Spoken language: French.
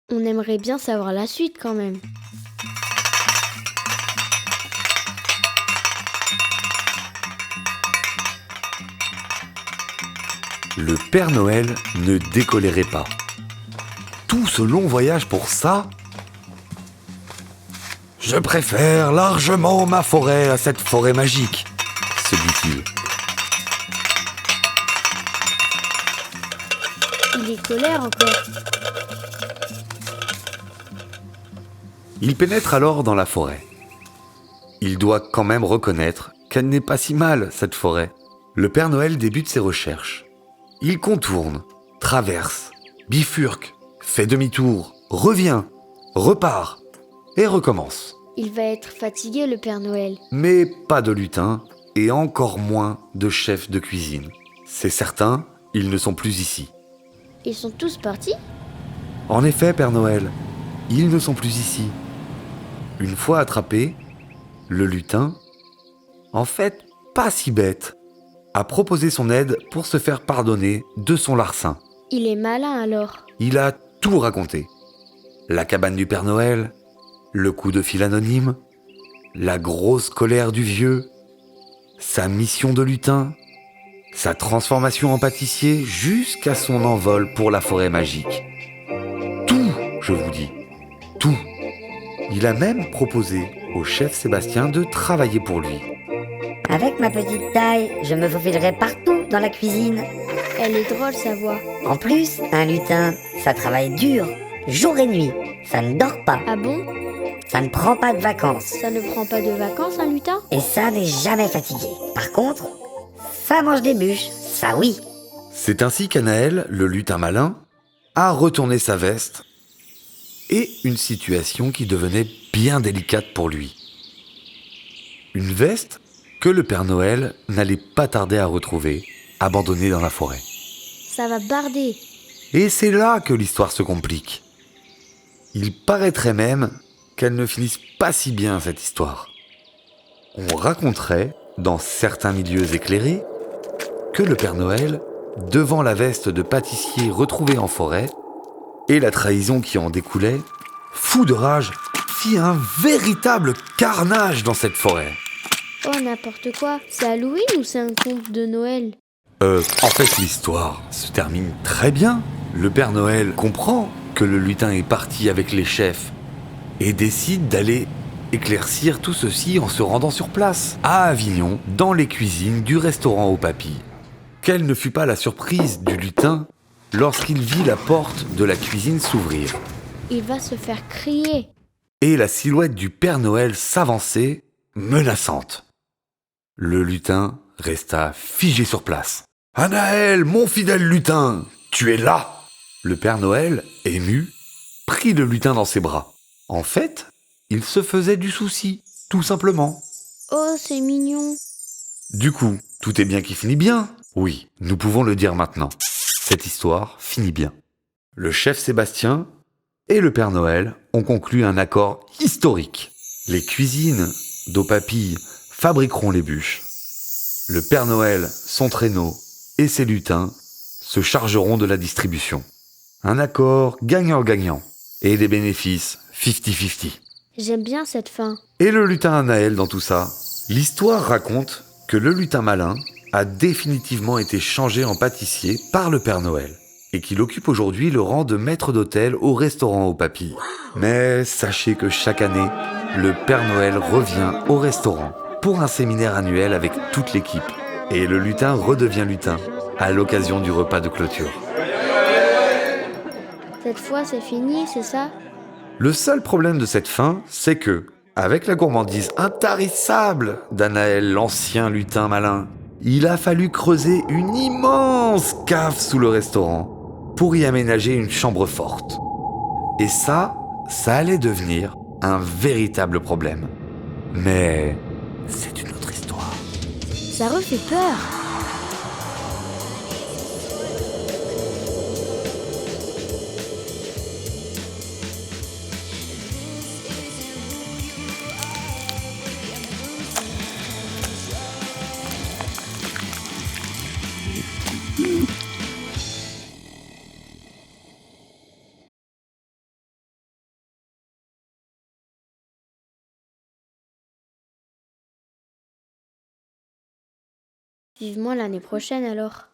On aimerait bien savoir la suite quand même. Le Père Noël ne décolérait pas. Tout ce long voyage pour ça? Je préfère largement ma forêt à cette forêt magique, se dit-il. Il est colère encore. Il pénètre alors dans la forêt. Il doit quand même reconnaître qu'elle n'est pas si mal, cette forêt. Le Père Noël débute ses recherches. Il contourne, traverse, bifurque, fait demi-tour, revient, repart et recommence. Il va être fatigué, le Père Noël. Mais pas de lutin et encore moins de chef de cuisine. C'est certain, ils ne sont plus ici. Ils sont tous partis? En effet, Père Noël, ils ne sont plus ici. Une fois attrapé, le lutin, en fait pas si bête, a proposé son aide pour se faire pardonner de son larcin. Il est malin alors. Il a tout raconté. La cabane du Père Noël, le coup de fil anonyme, la grosse colère du vieux, sa mission de lutin, sa transformation en pâtissier jusqu'à son envol pour la forêt magique. Tout, je vous dis, tout. Il a même proposé au chef Sébastien de travailler pour lui. Avec ma petite taille, je me faufilerai partout dans la cuisine. Elle est drôle sa voix. En plus, un lutin, ça travaille dur, jour et nuit. Ça ne dort pas, Ah bon? ça ne prend pas de vacances. Ça ne prend pas de vacances, un lutin? Et ça n'est jamais fatigué. Par contre, ça mange des bûches, ça oui. C'est ainsi qu'Anaël, le lutin malin, a retourné sa veste et une situation qui devenait bien délicate pour lui. Une veste que le Père Noël n'allait pas tarder à retrouver, abandonnée dans la forêt. Ça va barder. Et c'est là que l'histoire se complique. Il paraîtrait même qu'elle ne finisse pas si bien, cette histoire. On raconterait, dans certains milieux éclairés, que le Père Noël, devant la veste de pâtissier retrouvée en forêt, et la trahison qui en découlait, fou de rage, fit un véritable carnage dans cette forêt. Oh, n'importe quoi. C'est Halloween ou c'est un conte de Noël? En fait, l'histoire se termine très bien. Le Père Noël comprend que le lutin est parti avec les chefs et décide d'aller éclaircir tout ceci en se rendant sur place, à Avignon, dans les cuisines du restaurant aux papilles. Quelle ne fut pas la surprise du lutin lorsqu'il vit la porte de la cuisine s'ouvrir Il va se faire crier. et la silhouette du Père Noël s'avancer, menaçante. Le lutin resta figé sur place. « Anaël, mon fidèle lutin, tu es là !» Le Père Noël, ému, prit le lutin dans ses bras. En fait, il se faisait du souci, tout simplement. Oh, c'est mignon. Du coup, tout est bien qui finit bien. Oui, nous pouvons le dire maintenant. Cette histoire finit bien. Le chef Sébastien et le Père Noël ont conclu un accord historique. Les cuisines d'Aux Papilles fabriqueront les bûches. Le Père Noël, son traîneau et ses lutins se chargeront de la distribution. Un accord gagnant-gagnant et des bénéfices 50-50. J'aime bien cette fin. Et le lutin Anaël dans tout ça? L'histoire raconte que le lutin malin a définitivement été changé en pâtissier par le Père Noël et qu'il occupe aujourd'hui le rang de maître d'hôtel au restaurant aux papilles. Mais sachez que chaque année, le Père Noël revient au restaurant pour un séminaire annuel avec toute l'équipe. Et le lutin redevient lutin à l'occasion du repas de clôture. Cette fois, c'est fini, c'est ça? Le seul problème de cette fin, c'est que, avec la gourmandise intarissable d'Anaël, l'ancien lutin malin, il a fallu creuser une immense cave sous le restaurant pour y aménager une chambre forte. Et ça allait devenir un véritable problème. Mais c'est une autre histoire. Ça refait peur. Vivement l'année prochaine alors.